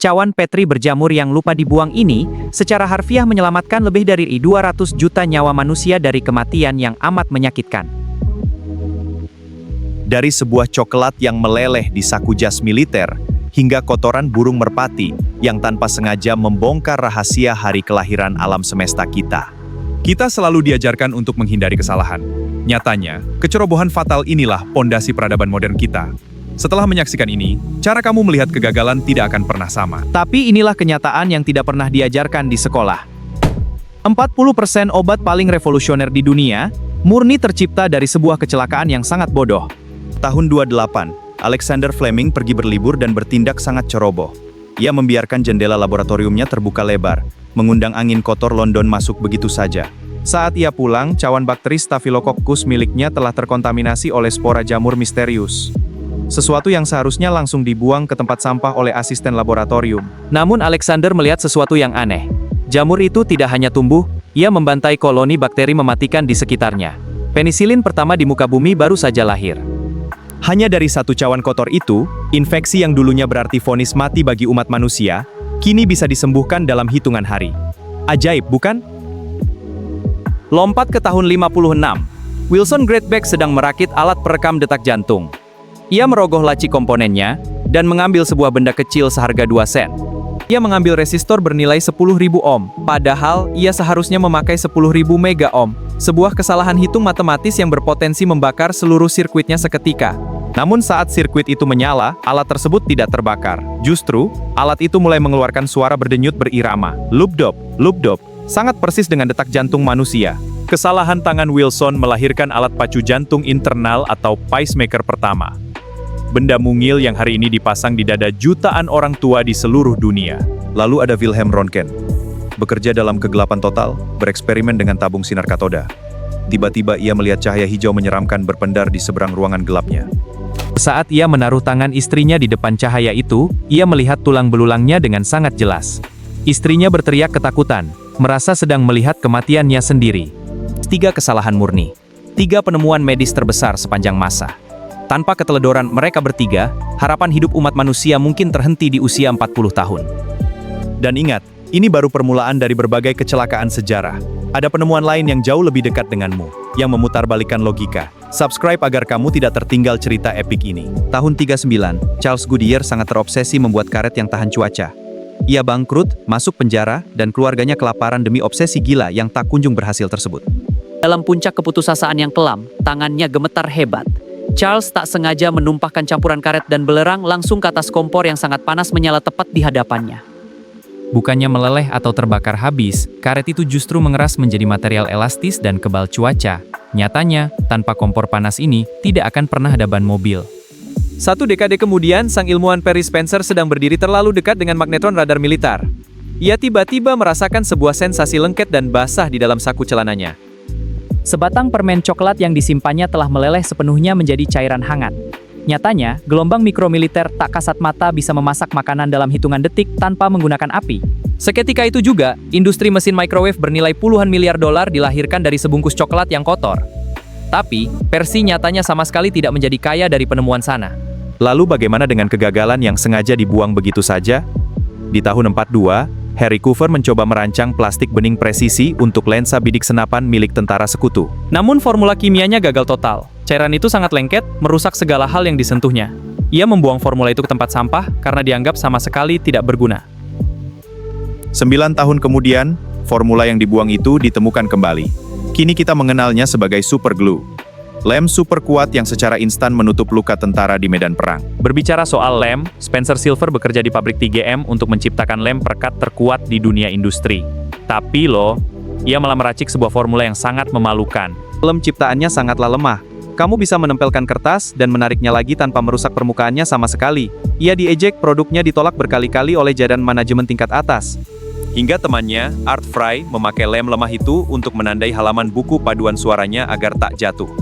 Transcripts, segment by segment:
Cawan Petri berjamur yang lupa dibuang ini, secara harfiah menyelamatkan lebih dari 200 juta nyawa manusia dari kematian yang amat menyakitkan. Dari sebuah coklat yang meleleh di saku jas militer, hingga kotoran burung merpati yang tanpa sengaja membongkar rahasia hari kelahiran alam semesta kita. Kita selalu diajarkan untuk menghindari kesalahan. Nyatanya, kecerobohan fatal inilah pondasi peradaban modern kita. Setelah menyaksikan ini, cara kamu melihat kegagalan tidak akan pernah sama. Tapi inilah kenyataan yang tidak pernah diajarkan di sekolah. 40% obat paling revolusioner di dunia, murni tercipta dari sebuah kecelakaan yang sangat bodoh. Tahun 28, Alexander Fleming pergi berlibur dan bertindak sangat ceroboh. Ia membiarkan jendela laboratoriumnya terbuka lebar, mengundang angin kotor London masuk begitu saja. Saat ia pulang, cawan bakteri Staphylococcus miliknya telah terkontaminasi oleh spora jamur misterius. Sesuatu yang seharusnya langsung dibuang ke tempat sampah oleh asisten laboratorium. Namun Alexander melihat sesuatu yang aneh. Jamur itu tidak hanya tumbuh, ia membantai koloni bakteri mematikan di sekitarnya. Penisilin pertama di muka bumi baru saja lahir. Hanya dari satu cawan kotor itu, infeksi yang dulunya berarti vonis mati bagi umat manusia, kini bisa disembuhkan dalam hitungan hari. Ajaib, bukan? Lompat ke tahun 56. Wilson Greatback sedang merakit alat perekam detak jantung. Ia merogoh laci komponennya, dan mengambil sebuah benda kecil seharga 2 sen. Ia mengambil resistor bernilai 10.000 ohm, padahal ia seharusnya memakai 10.000 mega ohm, sebuah kesalahan hitung matematis yang berpotensi membakar seluruh sirkuitnya seketika. Namun saat sirkuit itu menyala, alat tersebut tidak terbakar. Justru, alat itu mulai mengeluarkan suara berdenyut berirama. Lubdop, lubdop, sangat persis dengan detak jantung manusia. Kesalahan tangan Wilson melahirkan alat pacu jantung internal atau pacemaker pertama. Benda mungil yang hari ini dipasang di dada jutaan orang tua di seluruh dunia. Lalu ada Wilhelm Röntgen. Bekerja dalam kegelapan total, bereksperimen dengan tabung sinar katoda. Tiba-tiba ia melihat cahaya hijau menyeramkan berpendar di seberang ruangan gelapnya. Saat ia menaruh tangan istrinya di depan cahaya itu, ia melihat tulang belulangnya dengan sangat jelas. Istrinya berteriak ketakutan, merasa sedang melihat kematiannya sendiri. 3 kesalahan murni. 3 penemuan medis terbesar sepanjang masa. Tanpa keteledoran mereka bertiga, harapan hidup umat manusia mungkin terhenti di usia 40 tahun. Dan ingat, ini baru permulaan dari berbagai kecelakaan sejarah. Ada penemuan lain yang jauh lebih dekat denganmu, yang memutarbalikkan logika. Subscribe agar kamu tidak tertinggal cerita epik ini. Tahun 39, Charles Goodyear sangat terobsesi membuat karet yang tahan cuaca. Ia bangkrut, masuk penjara, dan keluarganya kelaparan demi obsesi gila yang tak kunjung berhasil tersebut. Dalam puncak keputusasaan yang kelam, tangannya gemetar hebat. Charles tak sengaja menumpahkan campuran karet dan belerang langsung ke atas kompor yang sangat panas menyala tepat di hadapannya. Bukannya meleleh atau terbakar habis, karet itu justru mengeras menjadi material elastis dan kebal cuaca. Nyatanya, tanpa kompor panas ini, tidak akan pernah ada ban mobil. 1 dekade kemudian, sang ilmuwan Perry Spencer sedang berdiri terlalu dekat dengan magnetron radar militer. Ia tiba-tiba merasakan sebuah sensasi lengket dan basah di dalam saku celananya. Sebatang permen coklat yang disimpannya telah meleleh sepenuhnya menjadi cairan hangat. Nyatanya, gelombang mikromiliter tak kasat mata bisa memasak makanan dalam hitungan detik tanpa menggunakan api. Seketika itu juga, industri mesin microwave bernilai puluhan miliar dolar dilahirkan dari sebungkus coklat yang kotor. Tapi, Percy nyatanya sama sekali tidak menjadi kaya dari penemuan sana. Lalu bagaimana dengan kegagalan yang sengaja dibuang begitu saja? Di tahun 42, Harry Coover mencoba merancang plastik bening presisi untuk lensa bidik senapan milik tentara sekutu. Namun formula kimianya gagal total. Cairan itu sangat lengket, merusak segala hal yang disentuhnya. Ia membuang formula itu ke tempat sampah karena dianggap sama sekali tidak berguna. 9 tahun kemudian, formula yang dibuang itu ditemukan kembali. Kini kita mengenalnya sebagai super glue. Lem super kuat yang secara instan menutup luka tentara di medan perang. Berbicara soal lem, Spencer Silver bekerja di pabrik 3M untuk menciptakan lem perekat terkuat di dunia industri. Tapi loh, ia malah meracik sebuah formula yang sangat memalukan. Lem ciptaannya sangatlah lemah. Kamu bisa menempelkan kertas dan menariknya lagi tanpa merusak permukaannya sama sekali. Ia diejek, produknya ditolak berkali-kali oleh jadan manajemen tingkat atas. Hingga temannya, Art Fry, memakai lem lemah itu untuk menandai halaman buku paduan suaranya agar tak jatuh.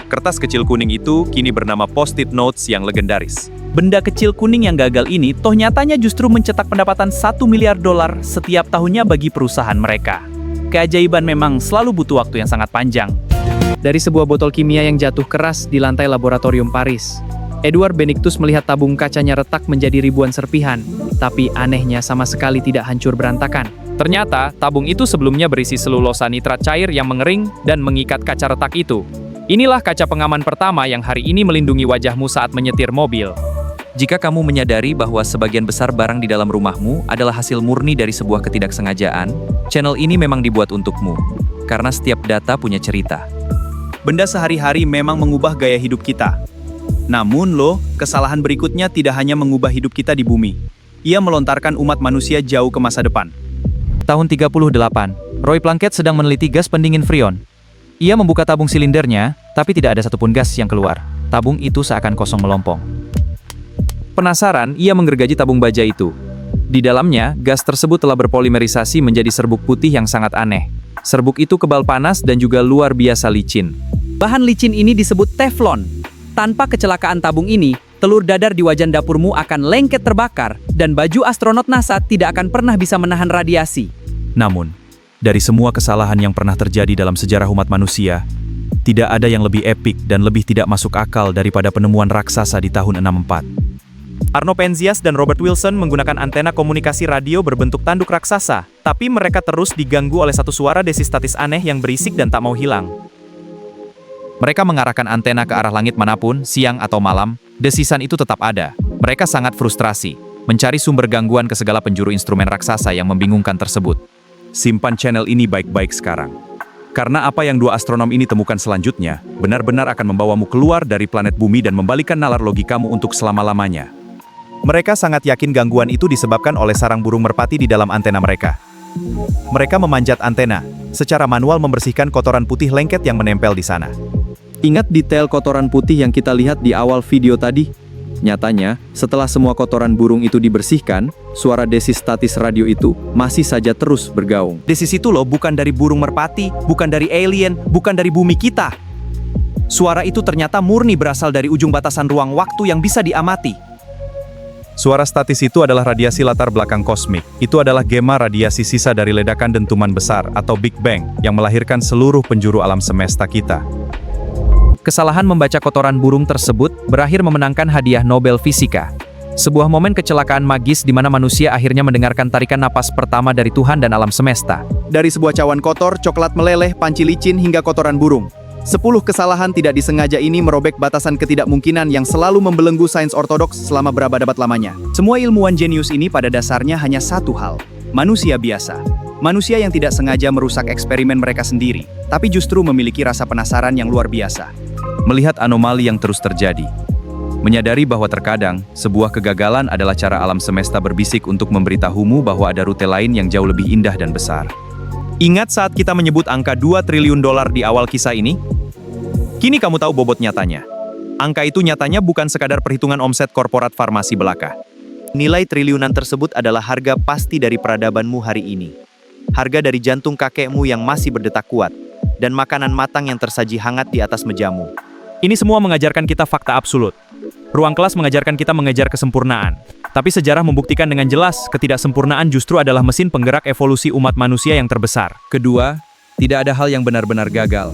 Kertas kecil kuning itu kini bernama Post-it Notes yang legendaris. Benda kecil kuning yang gagal ini toh nyatanya justru mencetak pendapatan 1 miliar dolar setiap tahunnya bagi perusahaan mereka. Keajaiban memang selalu butuh waktu yang sangat panjang. Dari sebuah botol kimia yang jatuh keras di lantai laboratorium Paris, Edward Benedictus melihat tabung kacanya retak menjadi ribuan serpihan, tapi anehnya sama sekali tidak hancur berantakan. Ternyata, tabung itu sebelumnya berisi selulosa nitrat cair yang mengering dan mengikat kaca retak itu. Inilah kaca pengaman pertama yang hari ini melindungi wajahmu saat menyetir mobil. Jika kamu menyadari bahwa sebagian besar barang di dalam rumahmu adalah hasil murni dari sebuah ketidaksengajaan, channel ini memang dibuat untukmu. Karena setiap data punya cerita. Benda sehari-hari memang mengubah gaya hidup kita. Namun kesalahan berikutnya tidak hanya mengubah hidup kita di bumi. Ia melontarkan umat manusia jauh ke masa depan. Tahun 38, Roy Plunkett sedang meneliti gas pendingin Freon. Ia membuka tabung silindernya, tapi tidak ada satupun gas yang keluar. Tabung itu seakan kosong melompong. Penasaran, ia menggergaji tabung baja itu. Di dalamnya, gas tersebut telah berpolimerisasi menjadi serbuk putih yang sangat aneh. Serbuk itu kebal panas dan juga luar biasa licin. Bahan licin ini disebut Teflon. Tanpa kecelakaan tabung ini, telur dadar di wajan dapurmu akan lengket terbakar dan baju astronot NASA tidak akan pernah bisa menahan radiasi. Namun, dari semua kesalahan yang pernah terjadi dalam sejarah umat manusia, tidak ada yang lebih epik dan lebih tidak masuk akal daripada penemuan raksasa di tahun 64. Arno Penzias dan Robert Wilson menggunakan antena komunikasi radio berbentuk tanduk raksasa, tapi mereka terus diganggu oleh satu suara desistatis aneh yang berisik dan tak mau hilang. Mereka mengarahkan antena ke arah langit manapun, siang atau malam, desisan itu tetap ada. Mereka sangat frustrasi, mencari sumber gangguan ke segala penjuru instrumen raksasa yang membingungkan tersebut. Simpan channel ini baik-baik sekarang. Karena apa yang dua astronom ini temukan selanjutnya, benar-benar akan membawamu keluar dari planet bumi dan membalikan nalar logikamu untuk selama-lamanya. Mereka sangat yakin gangguan itu disebabkan oleh sarang burung merpati di dalam antena mereka. Mereka memanjat antena, secara manual membersihkan kotoran putih lengket yang menempel di sana. Ingat detail kotoran putih yang kita lihat di awal video tadi? Nyatanya, setelah semua kotoran burung itu dibersihkan, suara desistatis radio itu masih saja terus bergaung. Desis itu bukan dari burung merpati, bukan dari alien, bukan dari bumi kita. Suara itu ternyata murni berasal dari ujung batasan ruang waktu yang bisa diamati. Suara statis itu adalah radiasi latar belakang kosmik. Itu adalah gema radiasi sisa dari ledakan dentuman besar atau Big Bang yang melahirkan seluruh penjuru alam semesta kita. Kesalahan membaca kotoran burung tersebut berakhir memenangkan hadiah Nobel Fisika. Sebuah momen kecelakaan magis di mana manusia akhirnya mendengarkan tarikan napas pertama dari Tuhan dan alam semesta. Dari sebuah cawan kotor, coklat meleleh, panci licin, hingga kotoran burung. 10 kesalahan tidak disengaja ini merobek batasan ketidakmungkinan yang selalu membelenggu sains ortodoks selama berabad-abad lamanya. Semua ilmuwan jenius ini pada dasarnya hanya satu hal, manusia biasa. Manusia yang tidak sengaja merusak eksperimen mereka sendiri, tapi justru memiliki rasa penasaran yang luar biasa. Melihat anomali yang terus terjadi. Menyadari bahwa terkadang, sebuah kegagalan adalah cara alam semesta berbisik untuk memberitahumu bahwa ada rute lain yang jauh lebih indah dan besar. Ingat saat kita menyebut angka 2 triliun dolar di awal kisah ini? Kini kamu tahu bobot nyatanya. Angka itu nyatanya bukan sekadar perhitungan omset korporat farmasi belaka. Nilai triliunan tersebut adalah harga pasti dari peradabanmu hari ini. Harga dari jantung kakekmu yang masih berdetak kuat, dan makanan matang yang tersaji hangat di atas mejamu. Ini semua mengajarkan kita fakta absolut. Ruang kelas mengajarkan kita mengejar kesempurnaan. Tapi sejarah membuktikan dengan jelas, ketidaksempurnaan justru adalah mesin penggerak evolusi umat manusia yang terbesar. Kedua, tidak ada hal yang benar-benar gagal.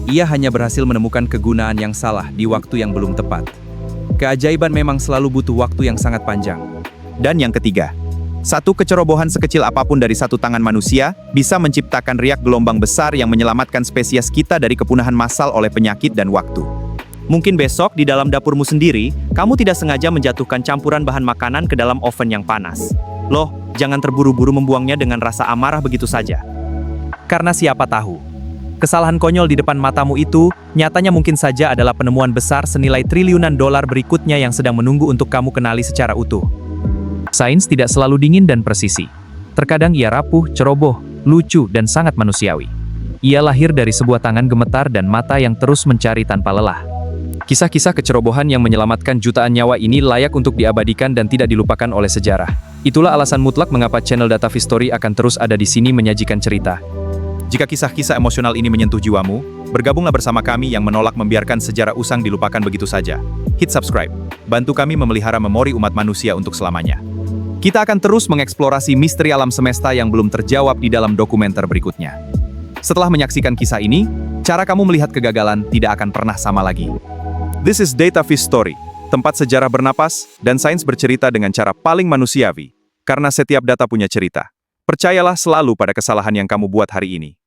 Ia hanya berhasil menemukan kegunaan yang salah di waktu yang belum tepat. Keajaiban memang selalu butuh waktu yang sangat panjang. Dan yang ketiga, satu kecerobohan sekecil apapun dari satu tangan manusia bisa menciptakan riak gelombang besar yang menyelamatkan spesies kita dari kepunahan massal oleh penyakit dan waktu. Mungkin besok di dalam dapurmu sendiri, kamu tidak sengaja menjatuhkan campuran bahan makanan ke dalam oven yang panas. Loh, jangan terburu-buru membuangnya dengan rasa amarah begitu saja. Karena siapa tahu, kesalahan konyol di depan matamu itu nyatanya mungkin saja adalah penemuan besar senilai triliunan dolar berikutnya yang sedang menunggu untuk kamu kenali secara utuh. Sains tidak selalu dingin dan presisi. Terkadang ia rapuh, ceroboh, lucu, dan sangat manusiawi. Ia lahir dari sebuah tangan gemetar dan mata yang terus mencari tanpa lelah. Kisah-kisah kecerobohan yang menyelamatkan jutaan nyawa ini layak untuk diabadikan dan tidak dilupakan oleh sejarah. Itulah alasan mutlak mengapa channel Data History akan terus ada di sini menyajikan cerita. Jika kisah-kisah emosional ini menyentuh jiwamu, bergabunglah bersama kami yang menolak membiarkan sejarah usang dilupakan begitu saja. Hit subscribe. Bantu kami memelihara memori umat manusia untuk selamanya. Kita akan terus mengeksplorasi misteri alam semesta yang belum terjawab di dalam dokumenter berikutnya. Setelah menyaksikan kisah ini, cara kamu melihat kegagalan tidak akan pernah sama lagi. This is Data Fish Story. tempat sejarah bernapas, dan sains bercerita dengan cara paling manusiawi. Karena setiap data punya cerita. Percayalah selalu pada kesalahan yang kamu buat hari ini.